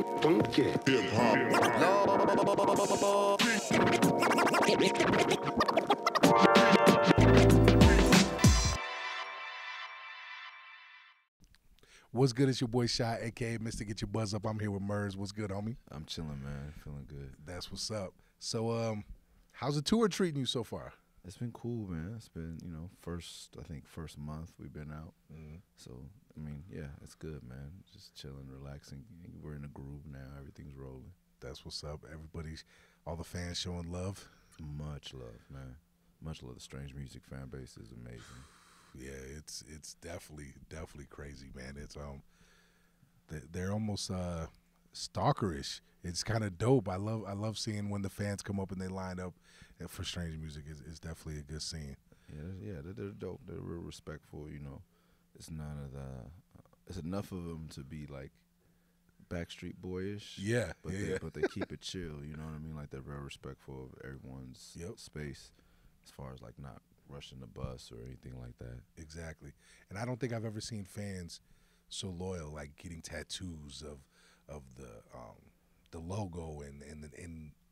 Funky. Hip What's good? It's your boy Shy, aka Mr. Get Your Buzz Up. I'm here with Murs. What's good, homie? I'm chilling, man. Feeling good. That's what's up. So, how's the tour treating you so far? It's been cool, man. It's been, first month we've been out. So, I mean, yeah, it's good, man. Just chilling, relaxing. We're in a groove now. Everything's rolling. That's what's up. All the fans showing love. Much love, man. Much love. The Strange Music fan base is amazing. Yeah, it's definitely crazy, man. It's they're almost stalkerish. It's kind of dope. I love seeing when the fans come up and they line up for Strange Music. It's definitely a good scene. Yeah, they're dope. They're real respectful. It's none of the. It's enough of them to be like Backstreet Boyish. Yeah, but they keep it chill. You know what I mean? Like they're very respectful of everyone's space, as far as like not rushing the bus or anything like that. Exactly. And I don't think I've ever seen fans so loyal, like getting tattoos of the logo and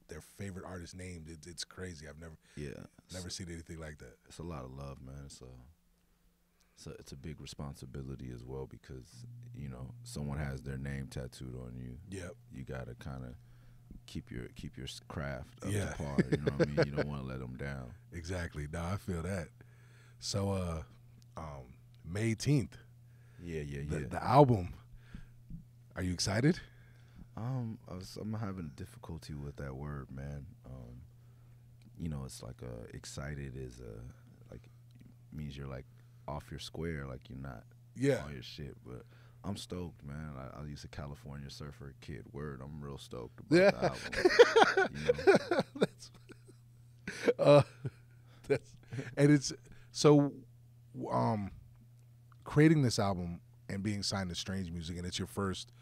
their favorite artist name. It's crazy. I've never seen anything like that. It's a lot of love, man. It's a big responsibility as well because someone has their name tattooed on you. Yep. You gotta kind of keep your craft up to par. You know what I mean? You don't want to let them down. Exactly. No, I feel that. So, May 18th. Yeah. The album. Are you excited? I'm having difficulty with that word, man. It's like excited is like means you're like off your square, like you're not on your shit, but I'm stoked, man. I use a California surfer kid word. I'm real stoked about the album. And it's so creating this album and being signed to Strange Music, and it's your first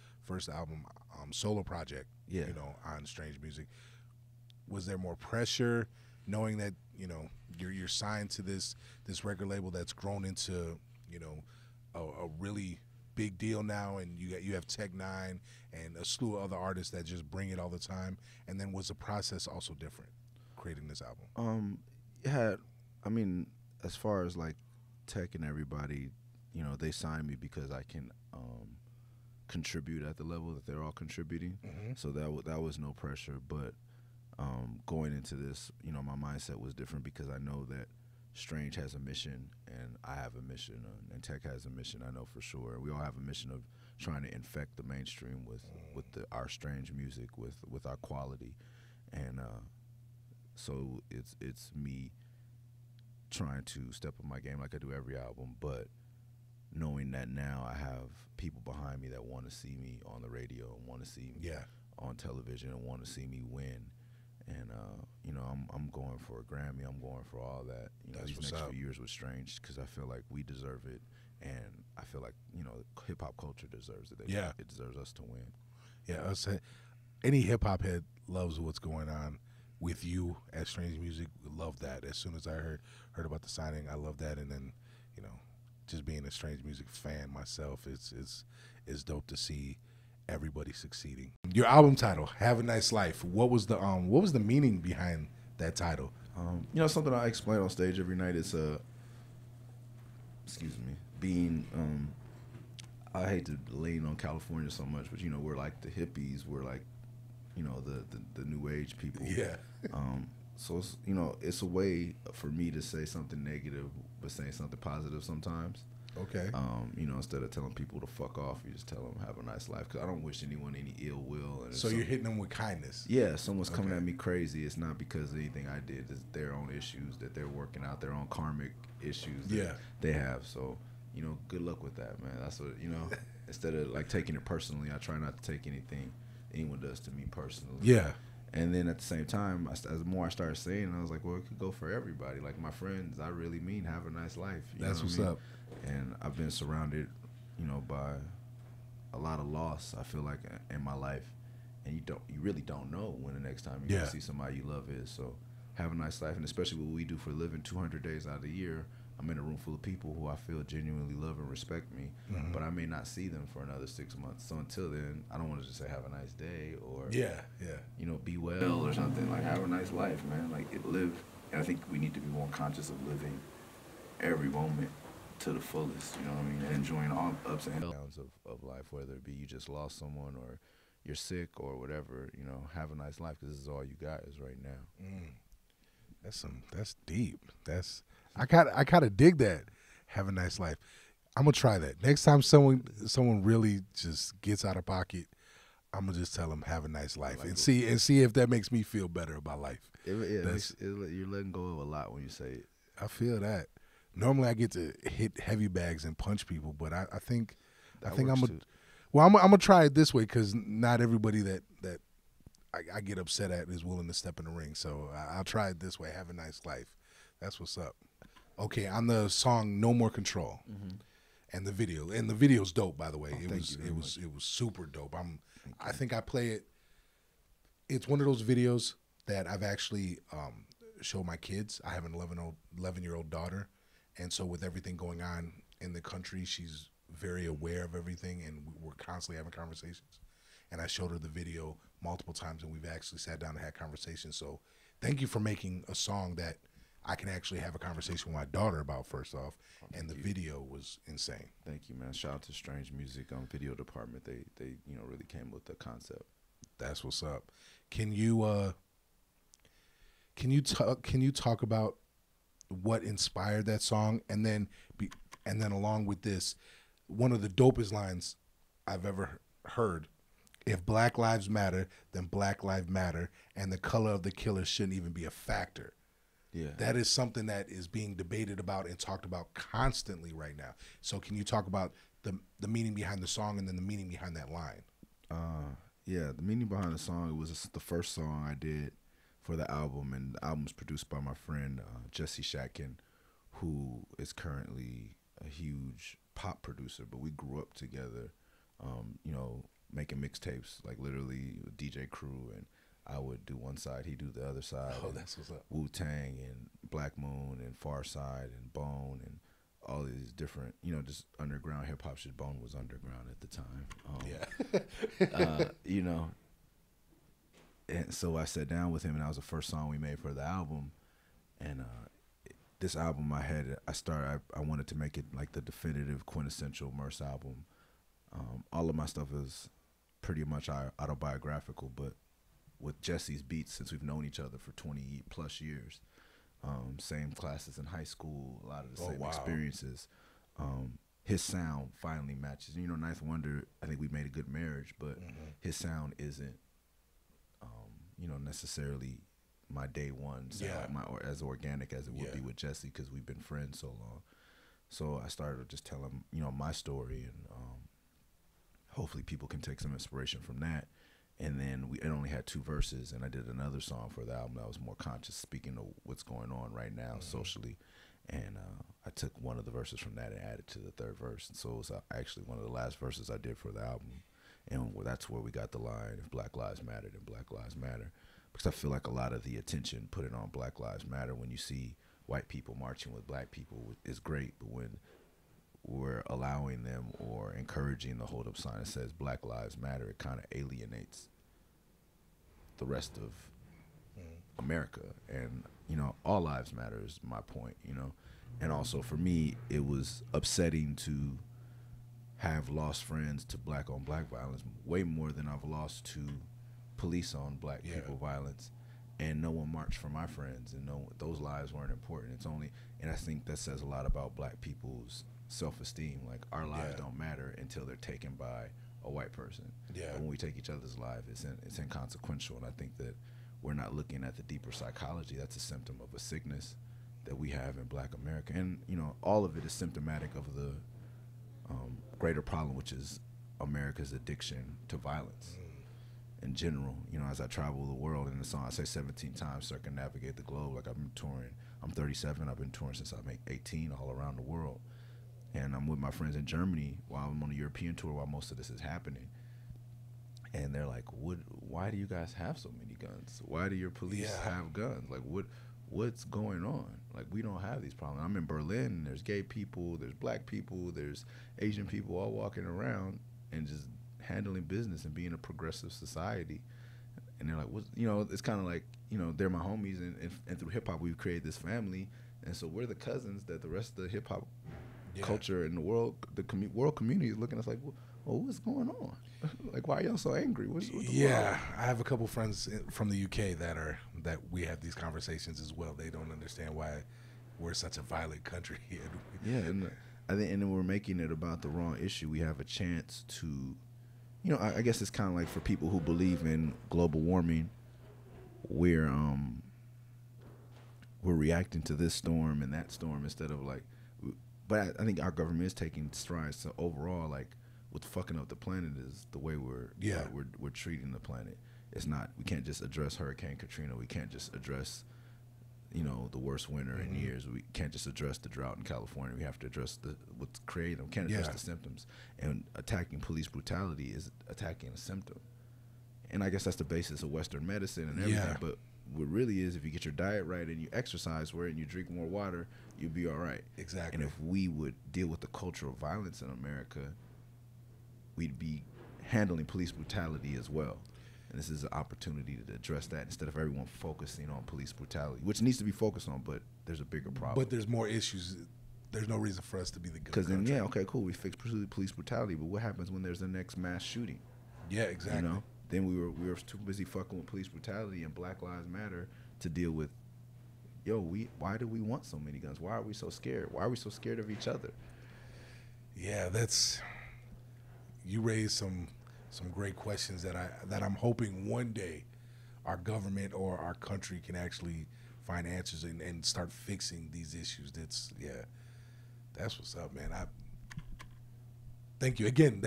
album, solo project. Yeah. On Strange Music. Was there more pressure knowing that you're signed to this record label that's grown into a really big deal now, and you have Tech Nine and a slew of other artists that just bring it all the time? And then was the process also different creating this album? Yeah, I mean, as far as like Tech and everybody, they signed me because I can contribute at the level that they're all contributing. So that was no pressure. But going into this, my mindset was different because I know that Strange has a mission and I have a mission, and Tech has a mission, I know for sure. We all have a mission of trying to infect the mainstream with our Strange Music, with our quality. And so it's me trying to step up my game like I do every album, but knowing that now I have people behind me that want to see me on the radio and want to see me on television and want to see me win. And I'm going for a Grammy. I'm going for all that. These next few years with Strange, because I feel like we deserve it, and I feel like hip hop culture deserves it. It deserves us to win. Yeah, any hip hop head loves what's going on with you at Strange Music. We love that. As soon as I heard about the signing, I love that. And then just being a Strange Music fan myself, it's dope to see everybody succeeding. Your album title, "Have a Nice Life." What was the meaning behind that title? Something I explain on stage every night is being I hate to lean on California so much, but we're like the hippies, we're like the new age people. Yeah. So it's a way for me to say something negative but saying something positive sometimes. Okay. Instead of telling people to fuck off, you just tell them have a nice life, because I don't wish anyone any ill will. And so you're hitting them with kindness. Yeah, if someone's coming at me crazy, it's not because of anything I did. It's their own issues that they're working out, their own karmic issues that they have. So, good luck with that, man. That's what, instead of like taking it personally, I try not to take anything anyone does to me personally. Yeah. And then at the same time, as the more I started saying, I was like, well, it could go for everybody. Like my friends, I really mean have a nice life. That's what's up. And I've been surrounded, by a lot of loss, I feel like, in my life. And you really don't know when the next time you're gonna see somebody you love is. So have a nice life, and especially what we do for a living, 200 days out of the year, I'm in a room full of people who I feel genuinely love and respect me, but I may not see them for another 6 months. So until then, I don't want to just say have a nice day or you know, be well or something. Like, have a nice life, man. Like, live. And I think we need to be more conscious of living every moment to the fullest, you know what I mean, and enjoying all ups and downs of life, whether it be you just lost someone or you're sick or whatever, you know, have a nice life because this is all you got is right now. That's deep. I kind of dig that. Have a nice life. I'm gonna try that next time someone really just gets out of pocket. I'm gonna just tell them have a nice life and see if that makes me feel better about life. You're letting go of a lot when you say it. I feel that. Normally I get to hit heavy bags and punch people, but I think I'm gonna try it this way because not everybody that I get upset at is willing to step in the ring. So I'll try it this way. Have a nice life. That's what's up. Okay, on the song "No More Control" and the video's dope. By the way, it was super dope. I think I play it. It's one of those videos that I've actually showed my kids. I have an 11-year-old daughter, and so with everything going on in the country, she's very aware of everything, and we're constantly having conversations. And I showed her the video multiple times, and we've actually sat down and had conversations. So thank you for making a song that I can actually have a conversation with my daughter about, first off. And the video was insane. Thank you, man. Shout out to Strange Music video department. They really came with the concept. That's what's up. Can you talk about what inspired that song, and then along with this, one of the dopest lines I've ever heard: "If Black Lives Matter, then Black Lives Matter, and the color of the killer shouldn't even be a factor." Yeah, that is something that is being debated about and talked about constantly right now. So can you talk about the meaning behind the song and then the meaning behind that line? Yeah, the meaning behind the song, it was the first song I did for the album, and the album was produced by my friend Jesse Shatkin, who is currently a huge pop producer, but we grew up together, you know, making mixtapes, like literally DJ crew, and I would do one side, he'd do the other side. Oh, that's what's up. Wu-Tang and Black Moon and Far Side and Bone and all these different, you know, just underground hip-hop shit. Bone was underground at the time. You know, and so I sat down with him, and that was the first song we made for the album. And this album I wanted to make it like the definitive quintessential Murs album. All of my stuff is pretty much autobiographical, but with Jesse's beats, since we've known each other for 20 plus years, same classes in high school, a lot of the same experiences. His sound finally matches. You know, Ninth Wonder, I think we made a good marriage, but his sound isn't, you know, necessarily my day one sound, or as organic as it would be with Jesse, because we've been friends so long. So I started to just tell him, you know, my story, and hopefully people can take some inspiration from that. And then it only had 2 verses, and I did another song for the album that was more conscious, speaking of what's going on right now socially. And I took one of the verses from that and added to the 3rd verse. And so it was actually one of the last verses I did for the album. And that's where we got the line, "If Black Lives Matter, then Black Lives Matter." Because I feel like a lot of the attention put it on Black Lives Matter when you see white people marching with black people is great, but when we're allowing them or encouraging the hold up sign that says Black Lives Matter, it kind of alienates the rest of America. And, you know, all lives matter is my point, you know. And also for me, it was upsetting to have lost friends to black on black violence, way more than I've lost to police on black people violence. And no one marched for my friends, and those lives weren't important. It's only, and I think that says a lot about black people's self-esteem. Like, our lives don't matter until they're taken by a white person. But when we take each other's lives, it's inconsequential. And I think that we're not looking at the deeper psychology. That's a symptom of a sickness that we have in Black America. And, you know, all of it is symptomatic of the greater problem, which is America's addiction to violence in general. You know, as I travel the world, in the song I say 17 times, circumnavigate the globe. Like, I've been touring. I'm 37. I've been touring since I'm 18, all around the world. And I'm with my friends in Germany while I'm on a European tour while most of this is happening. And they're like, why do you guys have so many guns? Why do your police have guns? Like, what's going on? Like, we don't have these problems. I'm in Berlin, and there's gay people, there's black people, there's Asian people all walking around and just handling business and being a progressive society. And they're like, what? You know, it's kind of like, you know, they're my homies, and through hip hop we've created this family, and so we're the cousins that the rest of the hip hop culture in the world, world community is looking at us like, well, what's going on? Like, why are y'all so angry? What's the problem? I have a couple friends from the UK that we have these conversations as well. They don't understand why we're such a violent country. Yeah, and I think, and then we're making it about the wrong issue. We have a chance to, you know, I guess it's kind of like for people who believe in global warming, we're reacting to this storm and that storm instead of like, but I think our government is taking strides. So overall, like, what's fucking up the planet is the way we're treating the planet. It's not, we can't just address Hurricane Katrina. We can't just address, you know, the worst winter in years. We can't just address the drought in California. We have to address what's creating them. We can't address the symptoms. And attacking police brutality is attacking a symptom. And I guess that's the basis of Western medicine and everything. Yeah. But what really is, if you get your diet right and you exercise right and you drink more water, you'll be all right. Exactly. And if we would deal with the culture of violence in America, we'd be handling police brutality as well. And this is an opportunity to address that instead of everyone focusing on police brutality, which needs to be focused on, but there's a bigger problem. But there's more issues. There's no reason for us to be the good Because then, country. yeah, okay, cool, we fix police brutality, but what happens when there's the next mass shooting? Yeah, exactly. You know? Then we were too busy fucking with police brutality and Black Lives Matter to deal with, why do we want so many guns? Why are we so scared? Why are we so scared of each other? Yeah, you raised some great questions that I'm hoping one day our government or our country can actually find answers and start fixing these issues. That's what's up, man. Thank you again.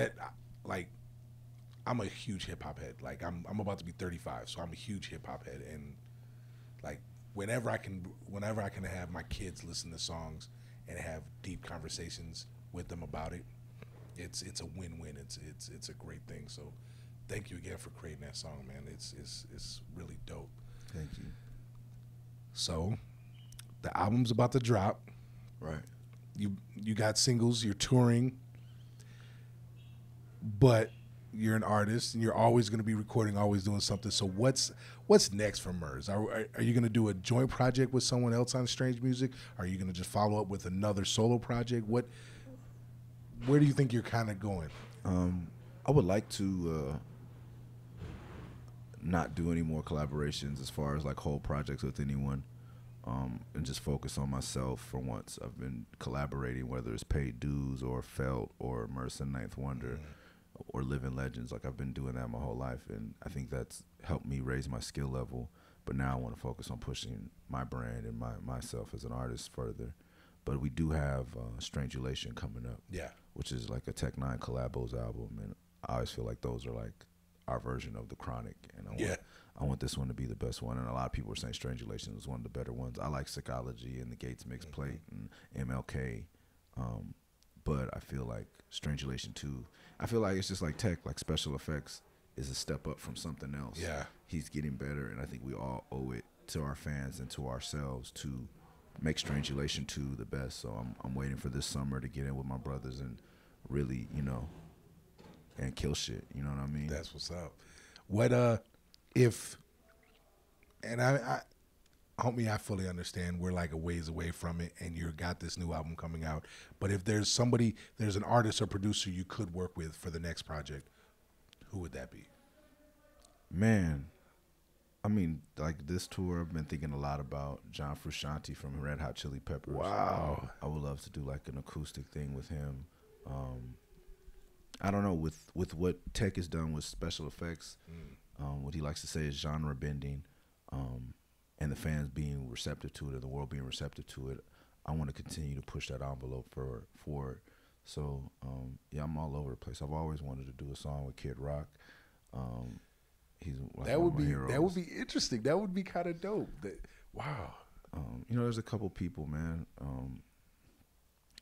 I'm a huge hip hop head. Like, I'm about to be 35, so I'm a huge hip hop head, and like whenever I can have my kids listen to songs and have deep conversations with them about it, it's a win-win. It's a great thing. So thank you again for creating that song, man. It's really dope. Thank you. So the album's about to drop. Right. You got singles, you're touring, but you're an artist and you're always going to be recording, always doing something. So what's next for Murs? Are you going to do a joint project with someone else on Strange Music? Are you going to just follow up with another solo project? Where do you think you're kind of going? I would like to not do any more collaborations as far as like whole projects with anyone, and just focus on myself for once. I've been collaborating, whether it's Paid Dues or Felt or Murs and Ninth Wonder or Living Legends. Like, I've been doing that my whole life, and I think that's helped me raise my skill level. But now I want to focus on pushing my brand and myself as an artist further. But we do have Strangulation coming up, which is like a Tech Nine collabos album, and I always feel like those are like our version of The Chronic, and I want this one to be the best one. And a lot of people are saying Strangulation was one of the better ones. I like Psychology and the Gates Mix Plate and MLK, but I feel like Strangulation 2, I feel like it's just like Tech, like special effects is a step up from something else. Yeah, he's getting better, and I think we all owe it to our fans and to ourselves to make Strangulation 2 the best. So I'm waiting for this summer to get in with my brothers and really, and kill shit. You know what I mean? That's what's up. What if? And I homie, I fully understand we're like a ways away from it, and you got this new album coming out. But if there's an artist or producer you could work with for the next project, who would that be? Man, I mean, like this tour, I've been thinking a lot about John Frusciante from Red Hot Chili Peppers. Wow. I would love to do like an acoustic thing with him. I don't know, with what Tech has done with special effects, what he likes to say is genre bending, and the fans being receptive to it and the world being receptive to it. I want to continue to push that envelope forward. So, I'm all over the place. I've always wanted to do a song with Kid Rock. He's like that would be heroes. That would be interesting. That would be kind of dope. Wow. There's a couple people, man.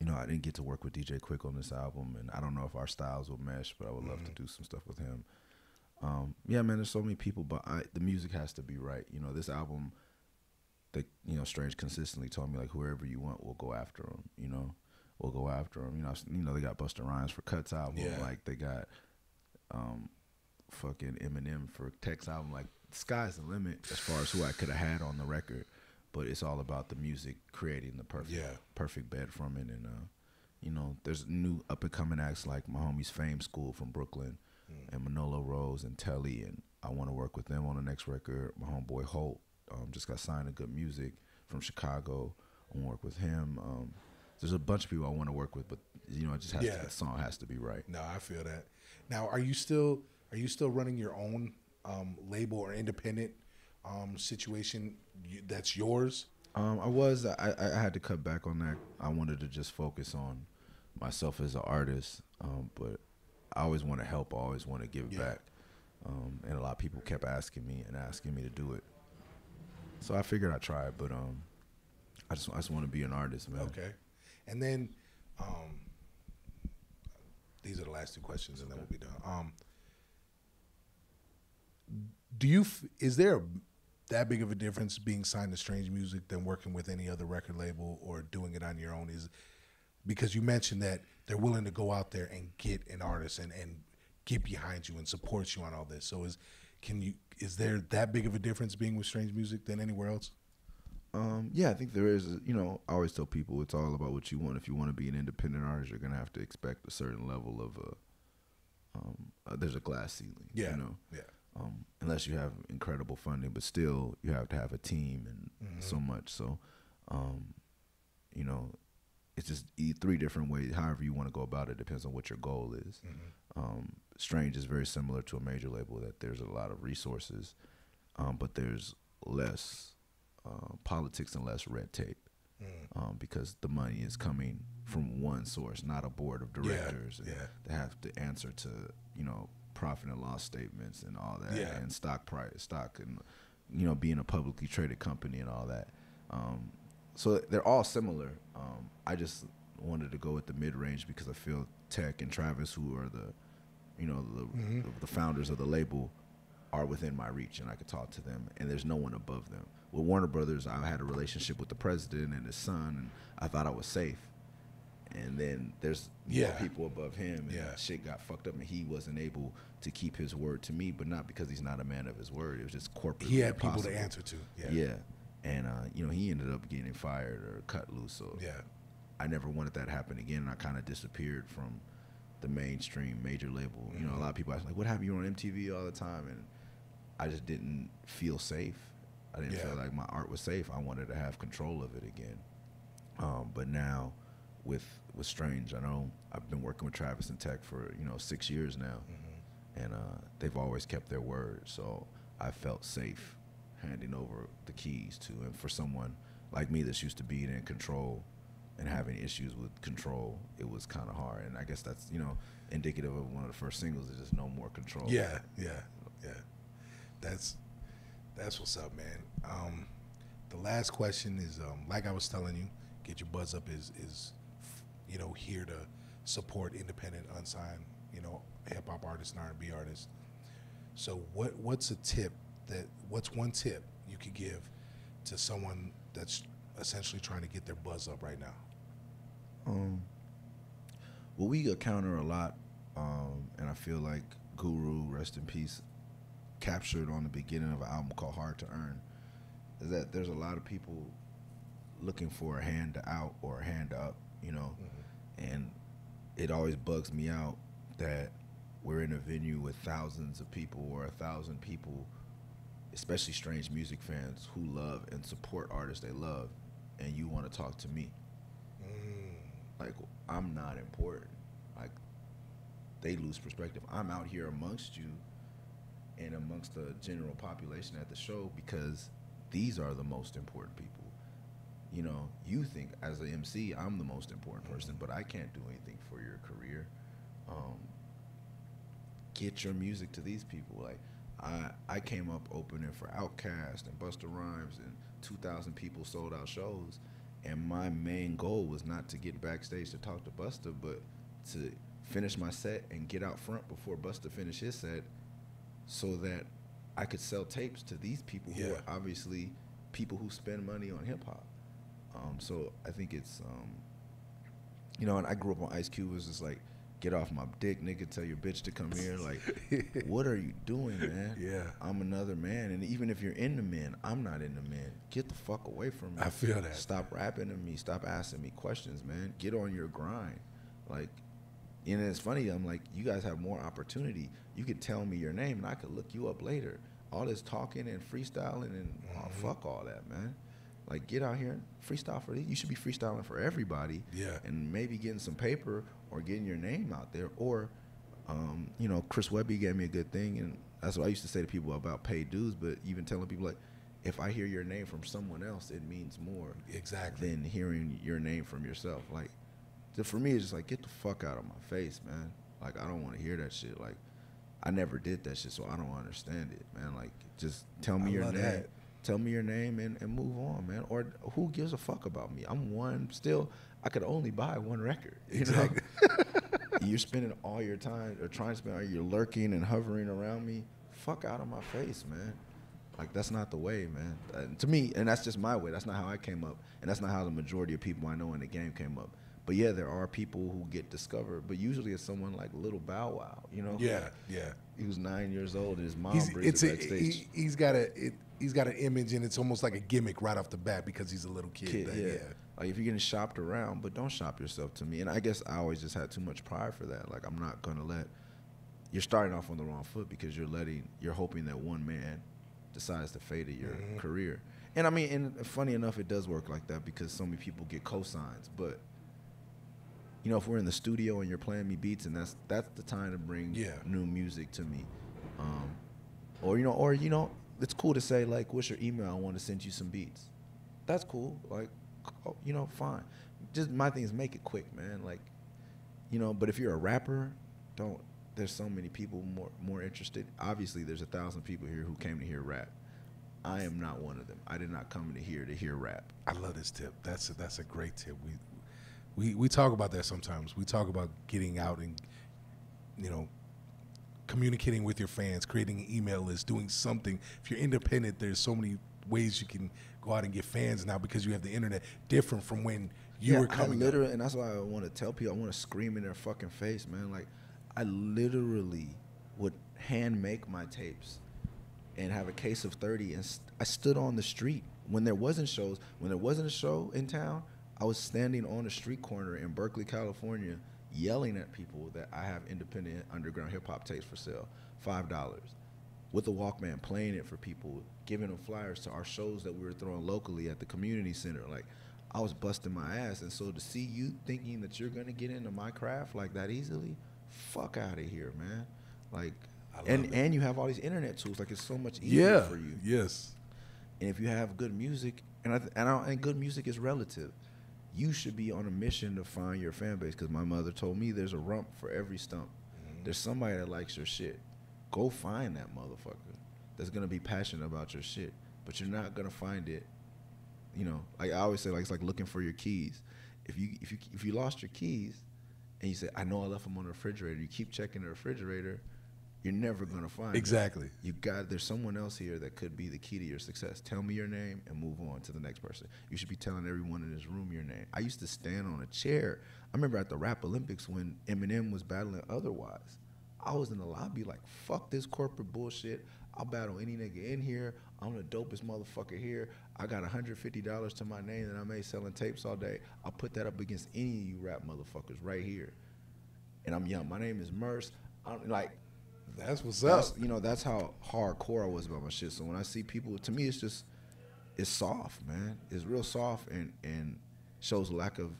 I didn't get to work with DJ Quick on this album, and I don't know if our styles will mesh, but I would love to do some stuff with him. Man, there's so many people, but the music has to be right. This album, they, you know, Strange consistently told me like, whoever you want, we'll go after them. You know, we'll go after them. You know, they got Busta Rhymes for Cuts album. Yeah. Like they got fucking Eminem for Text album. Like the sky's the limit as far as who I could have had on the record. But it's all about the music creating the perfect bed from it. And you know, there's new up and coming acts like my homies Fame School from Brooklyn and Manolo Rose and Telly, and I want to work with them on the next record. My homeboy Holt just got signed to Good Music from Chicago. I want to work with him. There's a bunch of people I want to work with, but you know, it just has to, the song has to be right. No, I feel that. Now, are you still running your own label or independent situation that's yours? I had to cut back on that. I wanted to just focus on myself as an artist, but I always want to help. I always want to give back, and a lot of people kept asking me to do it. So I figured I'd try it, but I just want to be an artist, man. Okay, and then these are the last two questions, and then we'll be done. Is there that big of a difference being signed to Strange Music than working with any other record label or doing it on your own? Is because you mentioned that they're willing to go out there and get an artist and get behind you and support you on all this. So is there that big of a difference being with Strange Music than anywhere else? Yeah, I think there is. You know, I always tell people it's all about what you want. If you want to be an independent artist, you're gonna have to expect a certain level of there's a glass ceiling. Yeah, you know? Yeah. Unless you have incredible funding, but still you have to have a team and so much. So, you know, it's just three different ways. However you want to go about it depends on what your goal is. Strange is very similar to a major label, that there's a lot of resources, but there's less politics and less red tape, because the money is coming from one source, not a board of directors. And they have to answer to, you know, profit and loss statements and all that, and stock and, you know, being a publicly traded company and all that. So they're all similar. I just wanted to go with the mid-range because I feel Tech and Travis, who are the, you know, the founders of the label, are within my reach, and I could talk to them, and there's no one above them. With Warner Brothers, I had a relationship with the president and his son, and I thought I was safe. And then there's more people above him, and shit got fucked up, and he wasn't able to keep his word to me, but not because he's not a man of his word. It was just corporate. He had people to answer to. Yeah. And, you know, he ended up getting fired or cut loose. So I never wanted that to happen again, and I kind of disappeared from the mainstream major label. You know, a lot of people ask, like, what happened? You were on MTV all the time. And I just didn't feel safe. I didn't feel like my art was safe. I wanted to have control of it again. But now with Strange, I know I've been working with Travis and Tech for, you know, 6 years now, and they've always kept their word. So I felt safe handing over the keys to, and for someone like me that's used to being in control and having issues with control, it was kind of hard. And I guess that's, you know, indicative of one of the first singles, is just no more control. Yeah. That's what's up, man. The last question is, like I was telling you, Get Your Buzz Up is you know, here to support independent, unsigned, you know, hip hop artists and R&B artists. So what's one tip you could give to someone that's essentially trying to get their buzz up right now? Well, we encounter a lot, and I feel like Guru, rest in peace, captured on the beginning of an album called Hard to Earn, is that there's a lot of people looking for a hand out or a hand up, you know, and it always bugs me out that we're in a venue with thousands of people or 1,000 people, especially Strange Music fans who love and support artists they love, and you want to talk to me. Like, I'm not important. Like, they lose perspective. I'm out here amongst you and amongst the general population at the show because these are the most important people. You know, you think as an MC, I'm the most important person, but I can't do anything for your career. Get your music to these people. Like, I came up opening for Outkast and Busta Rhymes, and 2,000 people sold out shows. And my main goal was not to get backstage to talk to Busta, but to finish my set and get out front before Busta finished his set, so that I could sell tapes to these people who are obviously people who spend money on hip hop. So I think it's you know, and I grew up on Ice Cube was just like, get off my dick, nigga, tell your bitch to come here. Like, what are you doing, man? Yeah. I'm another man. And even if you're into men, I'm not into men. Get the fuck away from me. I feel that. Stop rapping to me. Stop asking me questions, man. Get on your grind. Like, and it's funny, I'm like, you guys have more opportunity. You could tell me your name and I could look you up later. All this talking and freestyling and fuck all that, man. Like, get out here and freestyle for these. You should be freestyling for everybody. Yeah. And maybe getting some paper or getting your name out there. Or, you know, Chris Webby gave me a good thing, and that's what I used to say to people about paid dues, but even telling people, like, if I hear your name from someone else, it means more than hearing your name from yourself. Like, for me, it's just like, get the fuck out of my face, man. Like, I don't want to hear that shit. Like, I never did that shit, so I don't understand it, man. Like, just tell me your name. Tell me your name and move on, man. Or who gives a fuck about me? I'm one still. I could only buy one record. You know? You're spending all your time, or trying to spend, you're lurking and hovering around me. Fuck out of my face, man. Like, that's not the way, man. To me, and that's just my way. That's not how I came up, and that's not how the majority of people I know in the game came up. But yeah, there are people who get discovered, but usually it's someone like Little Bow Wow, you know? Yeah, yeah. He was 9 years old, and his mom brings him backstage. He's got an image, and it's almost like a gimmick right off the bat because he's a little kid. Yeah. Like, if you're getting shopped around, but don't shop yourself to me. And I guess I always just had too much pride for that. Like, I'm not gonna let. You're starting off on the wrong foot because you're hoping that one man decides the fate of your career. And I mean, and funny enough, it does work like that because so many people get cosigns. But you know, if we're in the studio and you're playing me beats, and that's the time to bring new music to me. Or you know, it's cool to say, like, what's your email? I want to send you some beats. That's cool. Like, you know, fine. Just my thing is make it quick, man. Like, you know, but if you're a rapper, don't. There's so many people more interested. Obviously, there's 1,000 people here who came to hear rap. I am not one of them. I did not come to hear rap. I love this tip. That's a great tip. We talk about that sometimes. We talk about getting out and, you know, communicating with your fans, creating an email list, doing something. If you're independent, there's so many ways you can go out and get fans now because you have the internet, different from when you were coming up. And that's why I want to tell people, I want to scream in their fucking face, man. Like, I literally would hand make my tapes and have a case of 30, and I stood on the street when there wasn't shows. When there wasn't a show in town, I was standing on a street corner in Berkeley, California, yelling at people that I have independent underground hip hop tapes for sale, $5, with a Walkman, playing it for people, giving them flyers to our shows that we were throwing locally at the community center. Like, I was busting my ass, and so to see you thinking that you're gonna get into my craft like that easily, fuck out of here, man. Like, and you have all these internet tools. Like, it's so much easier for you. Yes. And if you have good music, and good music is relative, you should be on a mission to find your fan base. Because my mother told me there's a rump for every stump. There's somebody that likes your shit. Go find that motherfucker that's gonna be passionate about your shit. But you're not gonna find it. You know, like I always say, like, it's like looking for your keys. If you lost your keys, and you say, I know I left them on the refrigerator, you keep checking the refrigerator, you're never gonna find exactly. There's someone else here that could be the key to your success. Tell me your name and move on to the next person. You should be telling everyone in this room your name. I used to stand on a chair. I remember at the Rap Olympics when Eminem was battling Otherwise. I was in the lobby like, fuck this corporate bullshit. I'll battle any nigga in here. I'm the dopest motherfucker here. I got $150 to my name that I made selling tapes all day. I'll put that up against any of you rap motherfuckers right here. And I'm young. My name is Murs. I'm like, that's what's up. You know, that's how hardcore I was about my shit. So when I see people, to me, it's soft, man. It's real soft and shows a lack of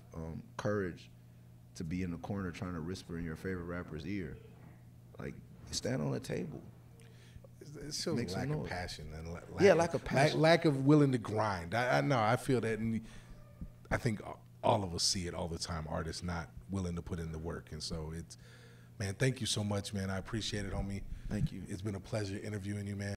courage to be in the corner trying to whisper in your favorite rapper's ear. Like, stand on a table. It shows a lack of passion and lack of passion, lack of willing to grind. I know, I feel that, and I think all of us see it all the time. Artists not willing to put in the work, and so it's, man. Thank you so much, man. I appreciate it, homie. Thank you. It's been a pleasure interviewing you, man.